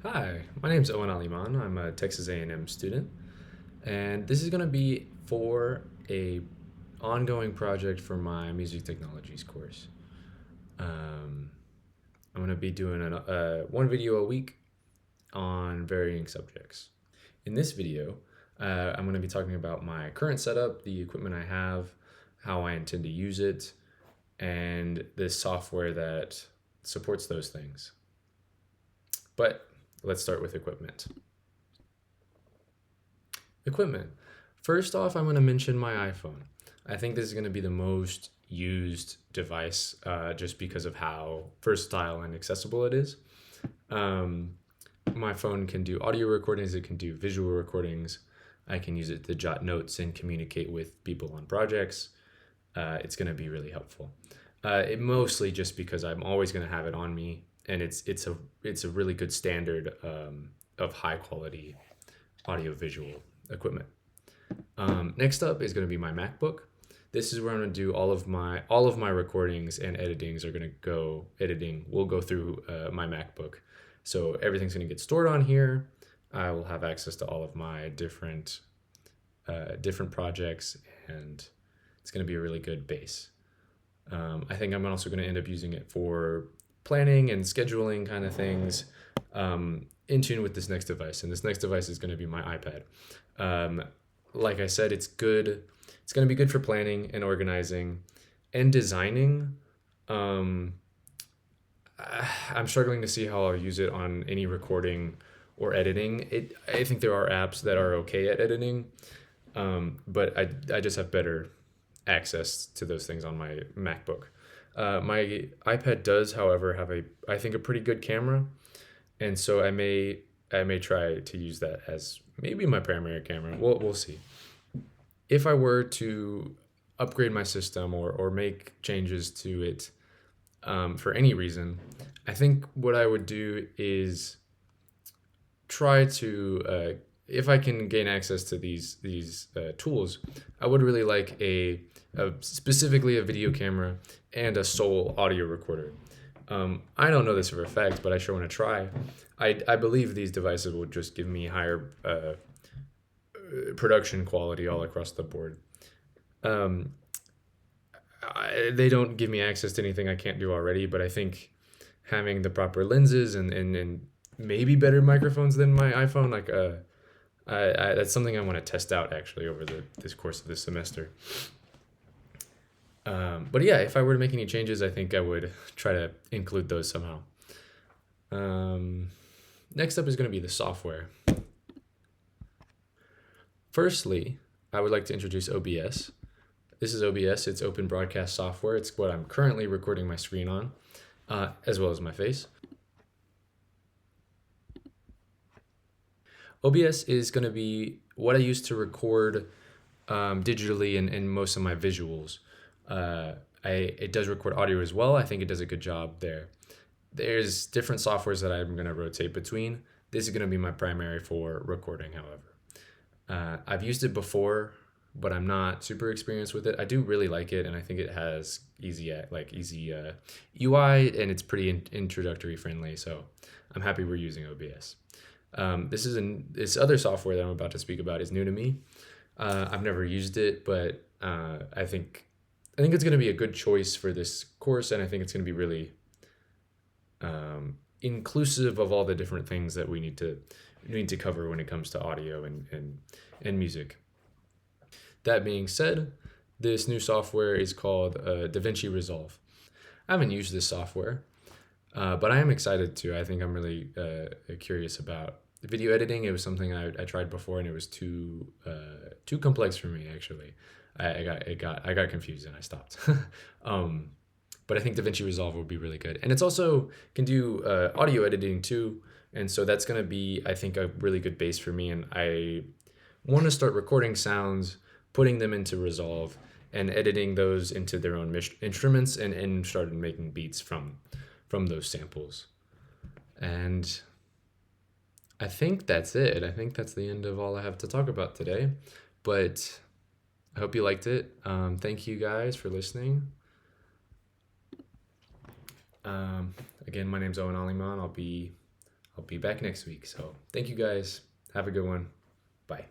Hi, my name's Owen Aleman. I'm a Texas A&M student, and this is going to be for a ongoing project for my music technologies course. Um, I'm going to be doing one video a week on varying subjects. In this video, I'm going to be talking about my current setup, the equipment I have, how I intend to use it, and the software that supports those things. But let's start with equipment. Equipment. First off, I'm going to mention my iPhone. I think this is going to be the most used device just because of how versatile and accessible it is. Um, my phone can do audio recordings, it can do visual recordings. I can use it to jot notes and communicate with people on projects. It's going to be really helpful. It mostly just because I'm always going to have it on me, and it's a really good standard of high quality audio visual equipment. Next up is going to be my MacBook. This is where I'm going to do all of my recordings and editings are going to go editing will go through my MacBook. So everything's going to get stored on here. I will have access to all of my different projects, and it's going to be a really good base. I think I'm also going to end up using it for planning and scheduling kind of things, in tune with this next device. And this next device is going to be my iPad. Like I said, it's good. It's going to be good for planning and organizing and designing. Um, I'm struggling to see how I'll use it on any recording or editing. I think there are apps that are okay at editing, but I just have better access to those things on my MacBook. My iPad does, however, have I think a pretty good camera, and so I may try to use that as maybe my primary camera. We'll see. If I were to upgrade my system or make changes to it for any reason, I think what I would do is try to if I can gain access to these tools, I would really like specifically a video camera and a sole audio recorder. I don't know this for a fact, but I sure want to try. I believe these devices will just give me higher production quality all across the board. Um, they don't give me access to anything I can't do already, but I think having the proper lenses and maybe better microphones than my iPhone, that's something I want to test out actually over this course of this semester. But yeah, if I were to make any changes, I think I would try to include those somehow. Next up is going to be the software. Firstly, I would like to introduce OBS. This is OBS. It's open broadcast software. It's what I'm currently recording my screen on, as well as my face. OBS is going to be what I use to record digitally and most of my visuals. It does record audio as well. I think it does a good job there. There's different softwares that I'm going to rotate between. This is going to be my primary for recording, however. I've used it before, but I'm not super experienced with it. I do really like it, and I think it has easy UI, and it's pretty introductory friendly. So I'm happy we're using OBS. This other software that I'm about to speak about is new to me. I've never used it, but I think it's going to be a good choice for this course, and I think it's going to be really inclusive of all the different things that we need to cover when it comes to audio and music. That being said, this new software is called DaVinci Resolve. I haven't used this software, but I am excited to. I think I'm really curious about video editing. It was something I tried before, and it was too complex for me. Actually, I got confused and I stopped. But I think DaVinci Resolve will be really good, and it's also can do audio editing too. And so that's going to be, I think, a really good base for me. And I want to start recording sounds, putting them into Resolve, and editing those into their own instruments, and started making beats from those samples. And I think that's it. I think that's the end of all I have to talk about today. But I hope you liked it. Thank you guys for listening. Again, my name's Owen Aleman. I'll be I'll be back next week. So thank you guys. Have a good one. Bye.